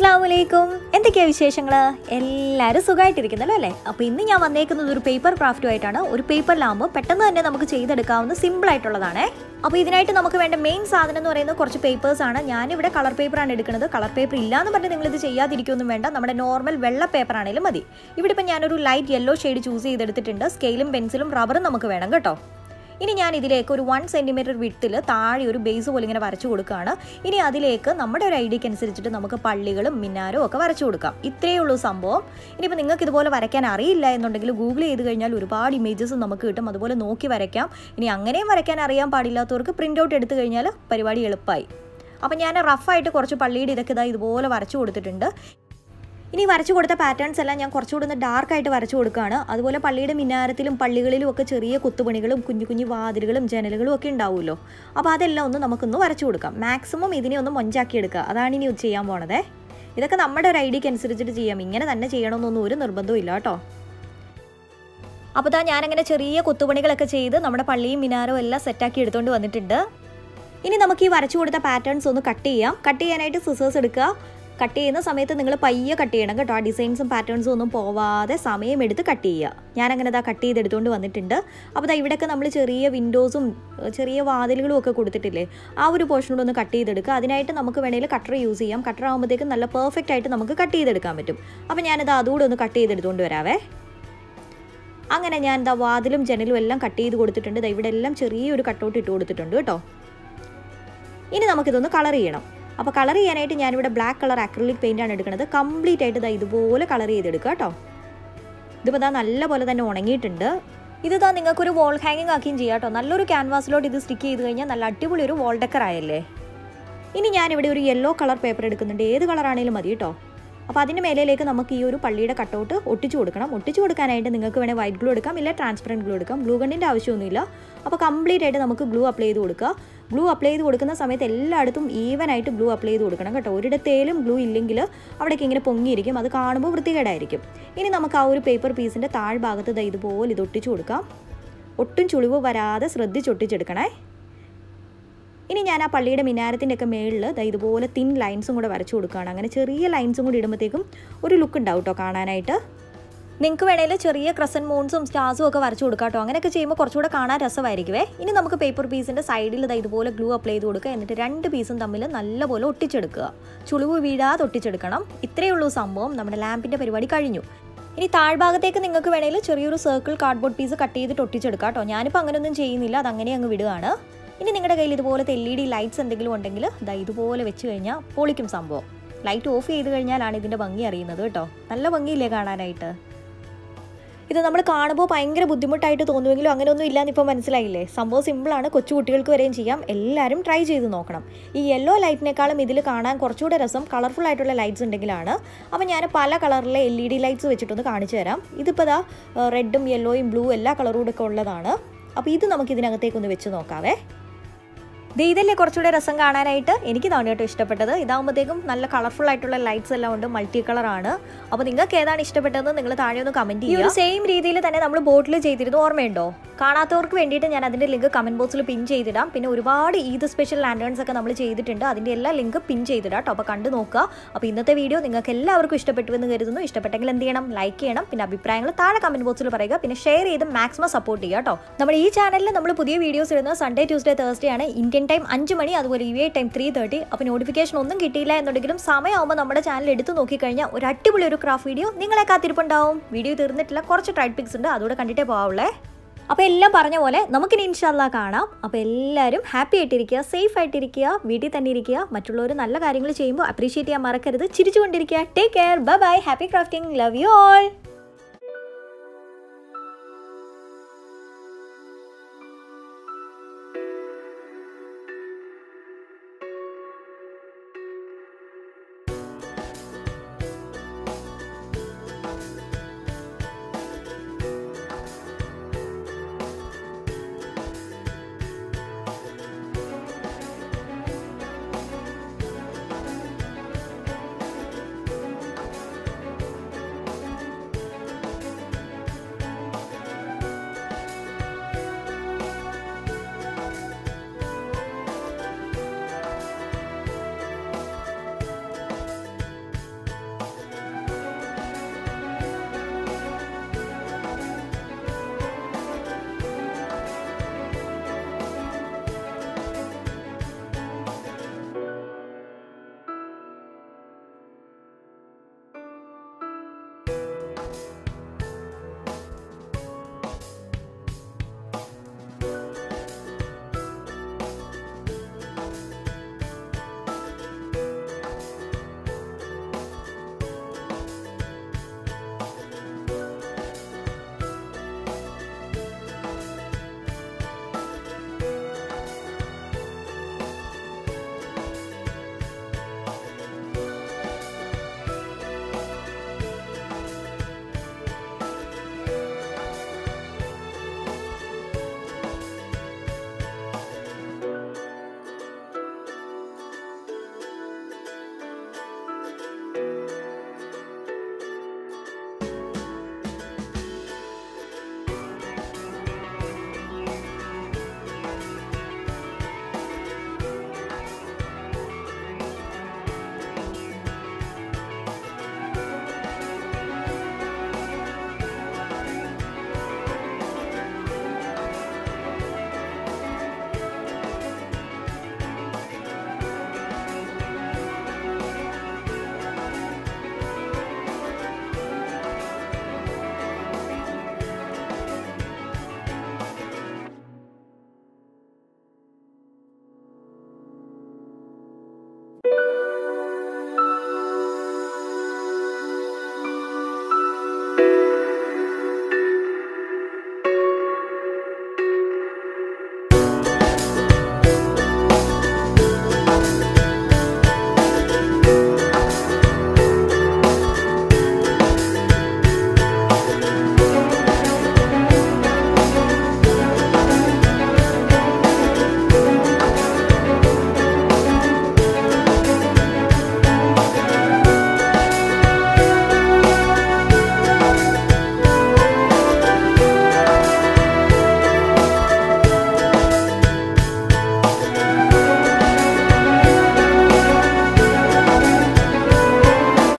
അസ്സലാമുഅലൈക്കും. എന്തൊക്കെയാണ് വിശേഷങ്ങൾ? എല്ലാവരും സുഖമായിട്ടിരിക്കുന്നല്ലോ അല്ലേ? അപ്പോൾ ഇന്ന് ഞാൻ വന്നേക്കുന്നത് ഒരു പേപ്പർ ക്രാഫ്റ്റുമായിട്ടാണ്. ഒരു പേപ്പറിലാകുമ്പോൾ പെട്ടെന്ന് തന്നെ നമുക്ക് ചെയ്തെടുക്കാവുന്ന സിമ്പിളായിട്ടുള്ളതാണ്. അപ്പോൾ ഇതിനായിട്ട് നമുക്ക് വേണ്ട മെയിൻ സാധനം എന്ന് പറയുന്നത് കുറച്ച് പേപ്പേഴ്സാണ്. ഞാനിവിടെ കളർ പേപ്പറാണ് എടുക്കുന്നത്. കളർ പേപ്പർ ഇല്ലയെന്ന് പറഞ്ഞാൽ നിങ്ങളിത് ചെയ്യാതിരിക്കുകയൊന്നും വേണ്ട. നമ്മുടെ നോർമൽ വെള്ള പേപ്പറാണെങ്കിലും മതി. ഇവിടെ ഇപ്പം ഞാനൊരു ലൈറ്റ് യെല്ലോ ഷെയ്ഡ് ചൂസ് ചെയ്തെടുത്തിട്ടുണ്ട്. സ്കെയിലും പെൻസിലും റബ്ബറും നമുക്ക് വേണം കേട്ടോ. ഇനി ഞാൻ ഇതിലേക്ക് ഒരു 1 സെൻറ്റിമീറ്റർ വിഡ്ത്തിൽ താഴെ ഒരു ബേസ് പോലെ ഇങ്ങനെ വരച്ചു കൊടുക്കുകയാണ്. ഇനി അതിലേക്ക് നമ്മുടെ ഒരു ഐഡിയക്ക് അനുസരിച്ചിട്ട് നമുക്ക് പള്ളികളും മിനാരും ഒക്കെ വരച്ചു കൊടുക്കാം. ഇത്രയേ ഉള്ളൂ സംഭവം. ഇനിയിപ്പോൾ നിങ്ങൾക്ക് ഇതുപോലെ വരയ്ക്കാൻ അറിയില്ല എന്നുണ്ടെങ്കിൽ ഗൂഗിൾ ചെയ്ത് കഴിഞ്ഞാൽ ഒരുപാട് ഇമേജസ് നമുക്ക് കിട്ടും. അതുപോലെ നോക്കി വരയ്ക്കാം. ഇനി അങ്ങനെയും വരയ്ക്കാൻ അറിയാൻ പാടില്ലാത്തവർക്ക് പ്രിൻ്റ് ഔട്ട് എടുത്തു കഴിഞ്ഞാൽ പരിപാടി എളുപ്പമായി. അപ്പോൾ ഞാൻ റഫായിട്ട് കുറച്ച് പള്ളിയുടെ ഇതൊക്കെ ഇതുപോലെ വരച്ചു കൊടുത്തിട്ടുണ്ട്. ഇനി വരച്ചു കൊടുത്ത പാറ്റേൺസ് എല്ലാം ഞാൻ കുറച്ചുകൂടി ഒന്ന് ഡാർക്കായിട്ട് വരച്ചു കൊടുക്കുകയാണ്. അതുപോലെ പള്ളിയുടെ മിനാരത്തിലും പള്ളികളിലും ഒക്കെ ചെറിയ കുത്തുപണികളും കുഞ്ഞു കുഞ്ഞു വാതിലുകളും ജനലുകളും ഒക്കെ ഉണ്ടാവുമല്ലോ. അപ്പോൾ അതെല്ലാം ഒന്ന് നമുക്കൊന്ന് വരച്ചു കൊടുക്കാം. മാക്സിമം ഇതിനെ ഒന്ന് മൊഞ്ചാക്കിയെടുക്കുക. അതാണ് ഇനി ചെയ്യാൻ പോണത്. ഇതൊക്കെ നമ്മുടെ ഒരു ഐഡിയക്ക് അനുസരിച്ചിട്ട് ചെയ്യാം. ഇങ്ങനെ തന്നെ ചെയ്യണമെന്നൊന്നും ഒരു നിർബന്ധവും ഇല്ല കേട്ടോ. അപ്പോൾ ഞാനങ്ങനെ ചെറിയ കുത്തുപണികളൊക്കെ ചെയ്ത് നമ്മുടെ പള്ളിയും മിനാരവും എല്ലാം സെറ്റാക്കി എടുത്തുകൊണ്ട് വന്നിട്ടുണ്ട്. ഇനി നമുക്ക് ഈ വരച്ചു കൊടുത്ത പാറ്റേൺസ് ഒന്ന് കട്ട് ചെയ്യാം. കട്ട് ചെയ്യാനായിട്ട് സിസേഴ്സ് എടുക്കുക. കട്ട് ചെയ്യുന്ന സമയത്ത് നിങ്ങൾ പയ്യെ കട്ട് ചെയ്യണം കേട്ടോ. ആ ഡിസൈൻസും പാറ്റേൺസും ഒന്നും പോവാതെ സമയമെടുത്ത് കട്ട് ചെയ്യുക. ഞാനങ്ങനെ കട്ട് ചെയ്തെടുത്തുകൊണ്ട് വന്നിട്ടുണ്ട്. അപ്പോൾ ഇവിടെയൊക്കെ നമ്മൾ ചെറിയ വിൻഡോസും ചെറിയ വാതിലുകളും ഒക്കെ കൊടുത്തിട്ടില്ലേ, ആ ഒരു പോർഷനോട് ഒന്ന് കട്ട് ചെയ്തെടുക്കുക. അതിനായിട്ട് നമുക്ക് വേണമെങ്കിൽ കട്ടർ യൂസ് ചെയ്യാം. കട്ടർ ആകുമ്പോഴത്തേക്കും നല്ല പെർഫെക്റ്റ് ആയിട്ട് നമുക്ക് കട്ട് ചെയ്തെടുക്കാൻ പറ്റും. അപ്പോൾ ഞാനത് അതുകൂടെ ഒന്ന് കട്ട് ചെയ്തെടുത്തുകൊണ്ട് വരാവേ. അങ്ങനെ ഞാൻ വാതിലും ജനലും എല്ലാം കട്ട് ചെയ്ത് കൊടുത്തിട്ടുണ്ട്. ഇവിടെ എല്ലാം ചെറിയൊരു കട്ടൗട്ട് ഇട്ട് കൊടുത്തിട്ടുണ്ട് കേട്ടോ. ഇനി നമുക്കിതൊന്ന് കളർ ചെയ്യണം. അപ്പോൾ കളർ ചെയ്യാനായിട്ട് ഞാനിവിടെ ബ്ലാക്ക് കളർ അക്രിലിക് പെയിൻ്റാണ് എടുക്കുന്നത്. കംപ്ലീറ്റ് ആയിട്ട് ഇതുപോലെ കളർ ചെയ്തെടുക്കുക കേട്ടോ. ഇതിപ്പോൾ നല്ലപോലെ തന്നെ ഉണങ്ങിയിട്ടുണ്ട്. ഇത് നിങ്ങൾക്കൊരു വോൾ ഹാങ്ങിങ് ആക്കിയും ചെയ്യാം കേട്ടോ. നല്ലൊരു ക്യാൻവാസിലോട്ട് ഇത് സ്റ്റിക്ക് ചെയ്ത് കഴിഞ്ഞാൽ നല്ല അടിപൊളി ഒരു വോൾ ഡെക്കർ ആയല്ലേ. ഇനി ഞാനിവിടെ ഒരു യെല്ലോ കളർ പേപ്പർ എടുക്കുന്നുണ്ട്. ഏത് കളറാണെങ്കിലും മതി കേട്ടോ. അപ്പോൾ അതിൻ്റെ മേലേക്ക് നമുക്ക് ഈ ഒരു പള്ളിയുടെ കട്ടൗട്ട് ഒട്ടിച്ചു കൊടുക്കണം. ഒട്ടിച്ചു കൊടുക്കാനായിട്ട് നിങ്ങൾക്ക് വേണേൽ വൈറ്റ് ഗ്ലൂ എടുക്കാം, ഇല്ല ട്രാൻസ്പെറൻറ്റ് ഗ്ലൂ എടുക്കാം. ഗ്ലൂ ഗണ്ണിൻ്റെ ആവശ്യമൊന്നുമില്ല. അപ്പോൾ കംപ്ലീറ്റ് ആയിട്ട് നമുക്ക് ഗ്ലൂ അപ്ലൈ ചെയ്ത് കൊടുക്കുക. ഗ്ലൂ അപ്ലൈ ചെയ്ത് കൊടുക്കുന്ന സമയത്ത് എല്ലായിടത്തും ഈവനായിട്ട് ഗ്ലൂ അപ്ലൈ ചെയ്ത് കൊടുക്കണം കേട്ടോ. ഒരിടത്തേലും ഗ്ലൂ ഇല്ലെങ്കിൽ അവിടേക്ക് ഇങ്ങനെ പൊങ്ങിയിരിക്കും. അത് കാണുമ്പോൾ വൃത്തികേടായിരിക്കും. ഇനി നമുക്ക് ആ ഒരു പേപ്പർ പീസിൻ്റെ താഴ്ഭാഗത്ത് ഇതുപോലെ ഇത് ഒട്ടിച്ചു കൊടുക്കാം. ഒട്ടും ചുളിവ് വരാതെ ശ്രദ്ധിച്ചൊട്ടിച്ചെടുക്കണേ. ഇനി ഞാൻ ആ പള്ളിയുടെ മിനാരത്തിൻ്റെ ഒക്കെ മേളിൽ ഇതുപോലെ തിൻ ലൈൻസും കൂടെ വരച്ചു കൊടുക്കുകയാണ്. അങ്ങനെ ചെറിയ ലൈൻസും കൂടി ഇടുമ്പോഴത്തേക്കും ഒരു ലുക്ക് ഉണ്ടാവും കേട്ടോ കാണാനായിട്ട്. നിങ്ങൾക്ക് വേണമെങ്കിൽ ചെറിയ ക്രസൻറ്റ് മൂൺസും സ്റ്റാർസും ഒക്കെ വരച്ചു കൊടുക്കാം കേട്ടോ. അങ്ങനെയൊക്കെ ചെയ്യുമ്പോൾ കുറച്ചുകൂടെ കാണാൻ രസമായിരിക്കുമേ. ഇനി നമുക്ക് പേപ്പർ പീസിൻ്റെ സൈഡിൽ ഇതുപോലെ ഗ്ലൂ അപ്ലൈ ചെയ്ത് കൊടുക്കുക. എന്നിട്ട് 2 പീസും തമ്മിൽ നല്ലപോലെ ഒട്ടിച്ചെടുക്കുക. ചുളിവ് വീഴാതെ ഒട്ടിച്ചെടുക്കണം. ഇത്രയേ ഉള്ളൂ സംഭവം. നമ്മുടെ ലാമ്പിൻ്റെ പരിപാടി കഴിഞ്ഞു. ഇനി താഴ്ഭാഗത്തേക്ക് നിങ്ങൾക്ക് വേണമെങ്കിൽ ചെറിയൊരു സർക്കിൾ കാർഡ്ബോർഡ് പീസ് കട്ട് ചെയ്തിട്ട് ഒട്ടിച്ചെടുക്കാം കേട്ടോ. ഞാനിപ്പോൾ അങ്ങനെയൊന്നും ചെയ്യുന്നില്ല. അതങ്ങനെ അങ്ങ് വിടുകയാണ്. ഇനി നിങ്ങളുടെ കയ്യിൽ ഇതുപോലത്തെ LED ലൈറ്റ്സ് എന്തെങ്കിലും ഉണ്ടെങ്കിൽ ഇതുപോലെ വെച്ച് കഴിഞ്ഞാൽ പൊളിക്കും സംഭവം. ലൈറ്റ് ഓഫ് ചെയ്ത് കഴിഞ്ഞാലാണ് ഇതിൻ്റെ ഭംഗി അറിയുന്നത് കേട്ടോ. നല്ല ഭംഗിയില്ലേ കാണാനായിട്ട്. ഇത് നമ്മൾ കാണുമ്പോൾ ഭയങ്കര ബുദ്ധിമുട്ടായിട്ട് തോന്നുമെങ്കിലും അങ്ങനെയൊന്നും ഇല്ലയെന്ന് ഇപ്പോൾ മനസ്സിലായില്ലേ. സംഭവം സിമ്പിളാണ്. കൊച്ചു കുട്ടികൾക്ക് വരെയും ചെയ്യാം. എല്ലാവരും ട്രൈ ചെയ്ത് നോക്കണം. ഈ യെല്ലോ ലൈറ്റിനേക്കാളും ഇതിൽ കാണാൻ കുറച്ചുകൂടെ രസം കളർഫുൾ ആയിട്ടുള്ള ലൈറ്റ്സ് ഉണ്ടെങ്കിലാണ്. അപ്പോൾ ഞാൻ പല കളറിലെ LED ലൈറ്റ്സ് വെച്ചിട്ടൊന്ന് കാണിച്ചു തരാം. ഇതിപ്പോൾ റെഡും യെല്ലോയും ബ്ലൂ എല്ലാ കളറും കൂടെ ഒക്കെ ഉള്ളതാണ്. അപ്പോൾ ഇത് നമുക്ക് ഇതിനകത്തേക്കൊന്ന് വെച്ച് നോക്കാവേ. ഇതല്ലേ കുറച്ചുകൂടെ രസം കാണാനായിട്ട്. എനിക്ക് കേട്ടോ ഇഷ്ടപ്പെട്ടത്. ഇതാകുമ്പോഴത്തേക്കും നല്ല കളർഫുൾ ആയിട്ടുള്ള ലൈറ്റ്സ് എല്ലാം ഉണ്ട്. മൾട്ടി കളറാണ്. അപ്പോൾ നിങ്ങൾക്ക് ഏതാണ് ഇഷ്ടപ്പെട്ടതെന്ന് നിങ്ങൾ താഴെ ഒന്ന് കമൻറ്റ് ചെയ്യുക. സെയിം രീതിയിൽ തന്നെ നമ്മൾ ബോട്ടിൽ ചെയ്തിരുന്നു, ഓർമ്മയുണ്ടോ? കാണാത്തവർക്ക് വേണ്ടിയിട്ട് ഞാൻ അതിൻ്റെ ലിങ്ക് കമൻറ്റ് ബോക്സിൽ പിൻ ചെയ്തിടാം. പിന്നെ ഒരുപാട് ഈദ് സ്പെഷ്യൽ ലാൻഡേൺസ് ഒക്കെ നമ്മൾ ചെയ്തിട്ടുണ്ട്. അതിൻ്റെ എല്ലാ ലിങ്ക് പിൻ ചെയ്തിടാം കേട്ടോ. അപ്പോൾ കണ്ടു നോക്കുക. അപ്പോൾ ഇന്നത്തെ വീഡിയോ നിങ്ങൾക്ക് എല്ലാവർക്കും ഇഷ്ടപ്പെട്ടു എന്ന് കരുതുന്നു. ഇഷ്ടപ്പെട്ടെങ്കിൽ എന്ത് ചെയ്യണം? ലൈക്ക് ചെയ്യണം. പിന്നെ അഭിപ്രായങ്ങൾ താഴെ കമൻറ്റ് ബോക്സിൽ പറയുക. പിന്നെ ഷെയർ ചെയ്ത് മാക്സിമം സപ്പോർട്ട് ചെയ്യുക കേട്ടോ. നമ്മുടെ ഈ ചാനലിൽ നമ്മൾ പുതിയ വീഡിയോസ് ഇടുന്നത് സൺഡേ, ട്യൂസ്ഡേ, തേഴ്സ്ഡേ ആണ്. ഇന്ത്യൻ ടൈം 5 മണി, അതുപോലെ UAE ടൈം 3:30. അപ്പോൾ നോട്ടിഫിക്കേഷൻ ഒന്നും കിട്ടിയില്ല എന്നുണ്ടെങ്കിലും സമയമാകുമ്പോൾ നമ്മുടെ ചാനൽ എടുത്ത് നോക്കിക്കഴിഞ്ഞാൽ ഒരു അടിപൊളി ഒരു ക്രാഫ്റ്റ് വീഡിയോ നിങ്ങളെ കാത്തിരിപ്പുണ്ടാവും. വീഡിയോ തീർന്നിട്ടില്ല, കുറച്ച് ട്രൈഡ് പിക്സ് ഉണ്ട്, അതുകൂടെ കണ്ടിട്ടേ പോകാവുള്ളേ. അപ്പോൾ എല്ലാം പറഞ്ഞ പോലെ നമുക്കിനി ഇൻഷാല്ലാ കാണാം. അപ്പോൾ എല്ലാവരും ഹാപ്പി ആയിട്ടിരിക്കുക, സേഫ് ആയിട്ടിരിക്കുക, വീട്ടിൽ തന്നെ ഇരിക്കുക. മറ്റുള്ളവർ നല്ല കാര്യങ്ങൾ ചെയ്യുമ്പോൾ അപ്രീഷിയേറ്റ് ചെയ്യാൻ മറക്കരുത്. ചിരിച്ചുകൊണ്ടിരിക്കുക. Take care. Bye bye. Happy crafting. Love you all.